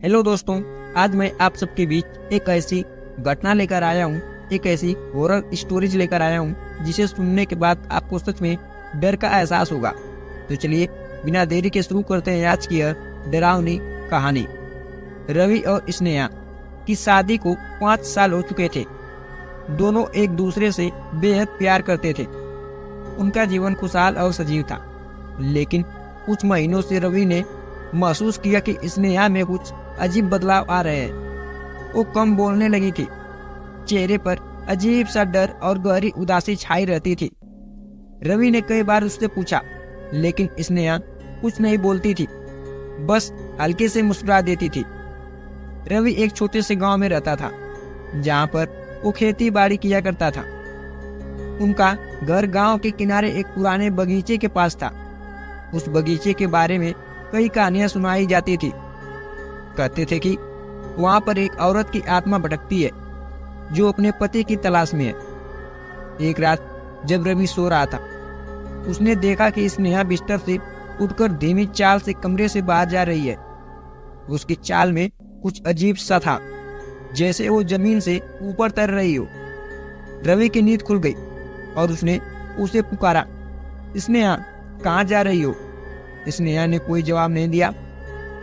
Hello दोस्तों, आज मैं आप सबके बीच एक ऐसी घटना लेकर आया हूँ, एक ऐसी हॉरर स्टोरीज लेकर आया हूँ जिसे सुनने के बाद आपको सच में डर का एहसास होगा। तो चलिए बिना देरी के शुरू करते हैं आज की यह डरावनी कहानी। रवि और स्नेहा की शादी को 5 साल हो चुके थे। दोनों एक दूसरे से बेहद प्यार करते थे। उनका जीवन खुशहाल और सजीव था, लेकिन कुछ महीनों से रवि ने महसूस किया कि स्नेहा में कुछ अजीब बदलाव आ रहे हैं। वो कम बोलने लगी थी, चेहरे पर अजीब सा डर और गहरी उदासी छाई रहती थी। रवि ने कई बार उससे पूछा, लेकिन स्नेहा कुछ नहीं बोलती थी, बस हल्के से मुस्कुरा देती थी। रवि एक छोटे से गांव में रहता था, जहां पर वो खेती बाड़ी किया करता था। उनका घर गांव के किनारे एक पुराने बगीचे के पास था। उस बगीचे के बारे में कई कहानियां सुनाई जाती थी। कहते थे कि वहां पर एक औरत की आत्मा भटकती है जो अपने पति की तलाश में है। एक रात जब रवि सो रहा था, उसने देखा कि स्नेहा बिस्तर से उठकर धीमी चाल से कमरे से बाहर जा रही है। उसकी चाल में कुछ अजीब सा था, जैसे वो जमीन से ऊपर तर रही हो। रवि की नींद खुल गई और उसने उसे पुकारा, स्नेहा कहाँ जा रही हो? स्नेहा ने कोई जवाब नहीं दिया।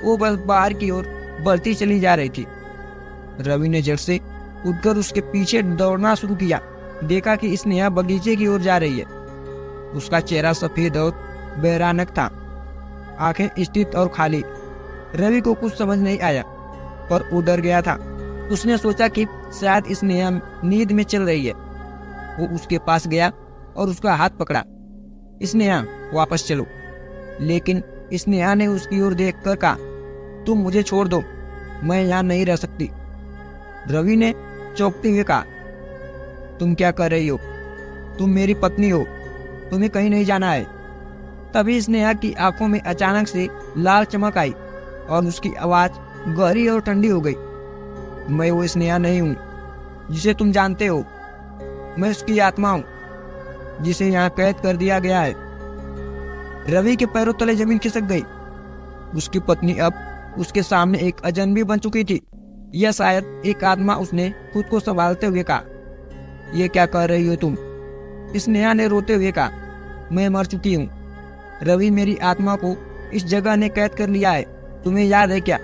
वो बस बाहर की ओर बढ़ती चली जा रही थी। रवि ने झट से उठकर उसके पीछे दौड़ना शुरू किया। देखा कि स्नेहा बगीचे की ओर जा रही है। उसका चेहरा सफेद और भयानक था, आंखें स्थित और खाली। रवि को कुछ समझ नहीं आया, पर वो डर गया था। उसने सोचा कि शायद स्नेहा नींद में चल रही है। वो उसके पास गया और उसका हाथ पकड़ा। स्नेहा वापस चलो। लेकिन स्नेहा ने उसकी ओर देखकर कहा, तुम मुझे छोड़ दो, मैं यहाँ नहीं रह सकती। रवि ने चौंकते हुए कहा, तुम क्या कर रही हो? तुम मेरी पत्नी हो, तुम्हें कहीं नहीं जाना है। तभी स्नेहा की आंखों में अचानक से लाल चमक आई और उसकी आवाज गहरी और ठंडी हो गई। मैं वो स्नेहा नहीं हूँ जिसे तुम जानते हो। मैं उसकी आत्मा हूँ जिसे यहाँ कैद कर दिया गया है। रवि के पैरों तले जमीन खिसक गई। उसकी पत्नी अब उसके सामने एक अजनबी बन चुकी थी, या शायद एक आत्मा। उसने खुद को संभालते हुए कहा, ये क्या कर रही हो तुम? स्नेहा ने रोते हुए कहा, मैं मर चुकी हूँ। रवि, मेरी आत्मा को इस जगह ने कैद कर लिया है। तुम्हें याद है क्या,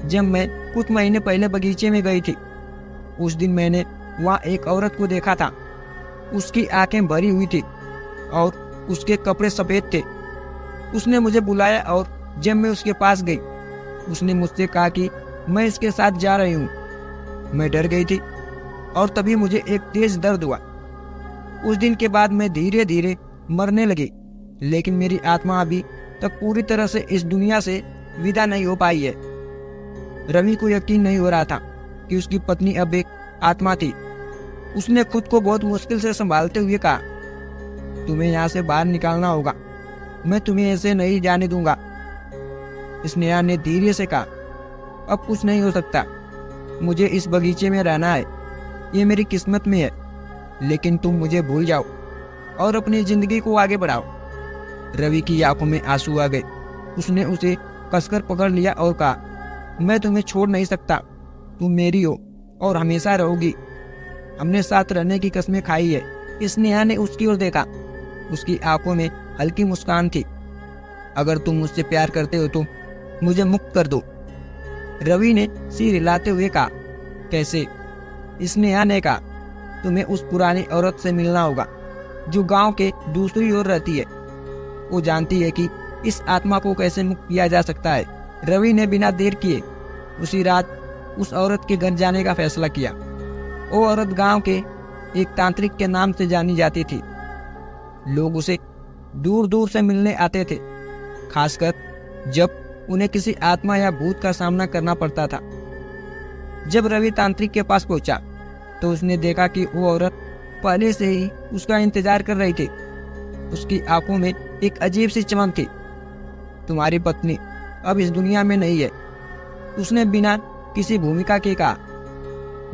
जब मैं कुछ महीने पहले बगीचे में गई थी, उस दिन मैंने वहाँ एक औरत को देखा था। उसकी आंखें भरी हुई थी और उसके कपड़े सफेद थे। उसने मुझे बुलाया और जब मैं उसके पास गई, उसने मुझसे कहा कि मैं इसके साथ जा रही हूँ। मैं डर गई थी और तभी मुझे एक तेज दर्द हुआ। उस दिन के बाद मैं धीरे धीरे मरने लगी, लेकिन मेरी आत्मा अभी तक पूरी तरह से इस दुनिया से विदा नहीं हो पाई है। रवि को यकीन नहीं हो रहा था कि उसकी पत्नी अब एक आत्मा थी। उसने खुद को बहुत मुश्किल से संभालते हुए कहा, तुम्हें यहाँ से बाहर निकालना होगा, मैं तुम्हें ऐसे नहीं जाने दूंगा। स्नेहा ने धीरे से कहा, अब कुछ नहीं हो सकता, मुझे इस बगीचे में रहना है, ये मेरी किस्मत में है। लेकिन तुम मुझे भूल जाओ और अपनी जिंदगी को आगे बढ़ाओ। रवि की आंखों में आंसू आ गए। उसने उसे कसकर पकड़ लिया और कहा, मैं तुम्हें छोड़ नहीं सकता, तुम मेरी हो और हमेशा रहोगी। हमने साथ रहने की कसमें खाई है। स्नेहा ने उसकी ओर देखा। उसकी आंखों में हल्की मुस्कान थी। अगर तुम मुझसे प्यार करते हो तो मुझे मुक्त कर दो। रवि ने सिर हिलाते हुए कहा, कैसे? स्नेहा ने कहा, तुम्हें उस पुरानी औरत से मिलना होगा जो गांव के दूसरी ओर रहती है। वो जानती है कि इस आत्मा को कैसे मुक्त किया जा सकता है। रवि ने बिना देर किए उसी रात उस औरत के घर जाने का फैसला किया। वो औरत गांव के एक तांत्रिक के नाम से जानी जाती थी। लोग उसे दूर दूर से मिलने आते थे, खासकर जब उन्हें किसी आत्मा या भूत का सामना करना पड़ता था। जब रवि तांत्रिक के पास पहुंचा तो उसने देखा कि वो औरत पहले से ही उसका इंतजार कर रही थी। उसकी आंखों में एक अजीब सी चमक थी। तुम्हारी पत्नी अब इस दुनिया में नहीं है, उसने बिना किसी भूमिका के कहा।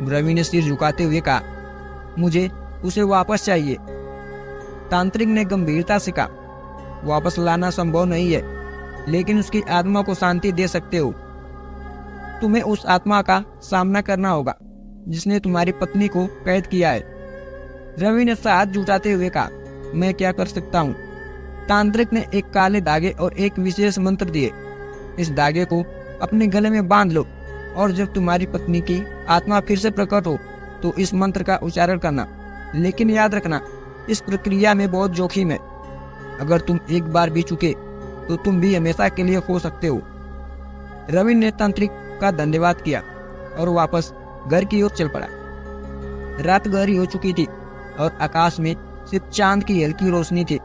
रवि ने सिर झुकाते हुए कहा, मुझे उसे वापस चाहिए। तांत्रिक ने गंभीरता से कहा, वापस लाना संभव नहीं है, लेकिन उसकी आत्मा को शांति दे सकते हो। तुम्हें उस आत्मा का सामना करना होगा जिसने तुम्हारी पत्नी को कैद किया है। रवि ने हाथ जुटाते हुए कहा, मैं क्या कर सकता हूँ? तांत्रिक ने एक काले धागे और एक विशेष मंत्र दिए। इस धागे को अपने गले में बांध लो और जब तुम्हारी पत्नी की आत्मा फिर से प्रकट हो तो इस मंत्र का उच्चारण करना, लेकिन याद रखना इस प्रक्रिया में बहुत जोखिम है। अगर तुम एक बार भी चुके तो तुम भी हमेशा के लिए खो सकते हो। रवि ने तांत्रिक का धन्यवाद किया और वापस घर की ओर चल पड़ा। रात गहरी हो चुकी थी और आकाश में सिर्फ चांद की हल्की रोशनी थी।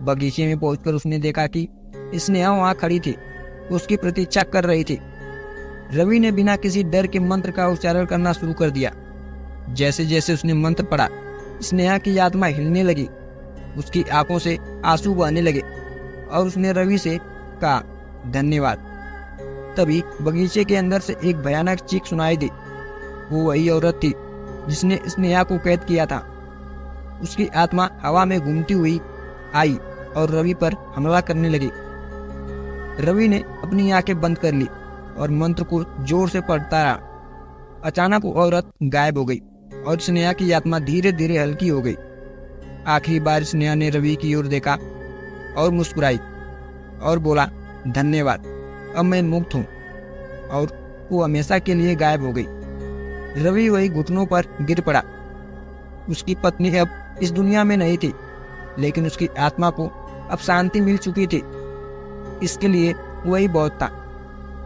बगीचे में पहुंचकर उसने देखा कि स्नेहा वहां खड़ी थी, उसकी प्रतीक्षा कर रही थी। रवि ने बिना किसी डर के मंत्र का उच्चारण करना शुरू कर दिया। जैसे जैसे उसने मंत्र पढ़ा, स्नेहा की आत्मा हिलने लगी, उसकी आंखों से आंसू बहने लगे और उसने रवि से कहा, धन्यवाद। तभी बगीचे के अंदर से एक भयानक चीख सुनाई दी। वो वही औरत थी जिसने स्नेहा को कैद किया था। उसकी आत्मा हवा में घूमती हुई आई और रवि पर हमला करने लगी। रवि ने अपनी आंखें बंद कर ली और मंत्र को जोर से पढ़ता रहा। अचानक वो औरत गायब हो गई और स्नेहा की आत्मा धीरे धीरे हल्की हो गई। आखिरी बार स्नेहा ने रवि की ओर देखा और मुस्कुराई और बोला, धन्यवाद, अब मैं मुक्त हूँ। और वो हमेशा के लिए गायब हो गई। रवि वही घुटनों पर गिर पड़ा। उसकी पत्नी अब इस दुनिया में नहीं थी, लेकिन उसकी आत्मा को अब शांति मिल चुकी थी। इसके लिए वही बहुत था।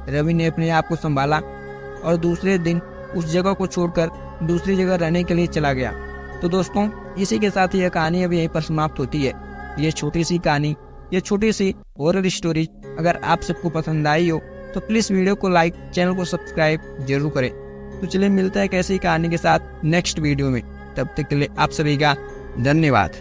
रवि ने अपने आप को संभाला और दूसरे दिन उस जगह को छोड़कर दूसरी जगह रहने के लिए चला गया। तो दोस्तों, इसी के साथ यह कहानी अब यहीं पर समाप्त होती है। ये छोटी सी कहानी, ये छोटी सी हॉरर स्टोरी अगर आप सबको पसंद आई हो तो प्लीज़ वीडियो को लाइक, चैनल को सब्सक्राइब जरूर करें। तो चलिए मिलता है एक ऐसी कहानी के साथ नेक्स्ट वीडियो में। तब तक के लिए आप सभी का धन्यवाद।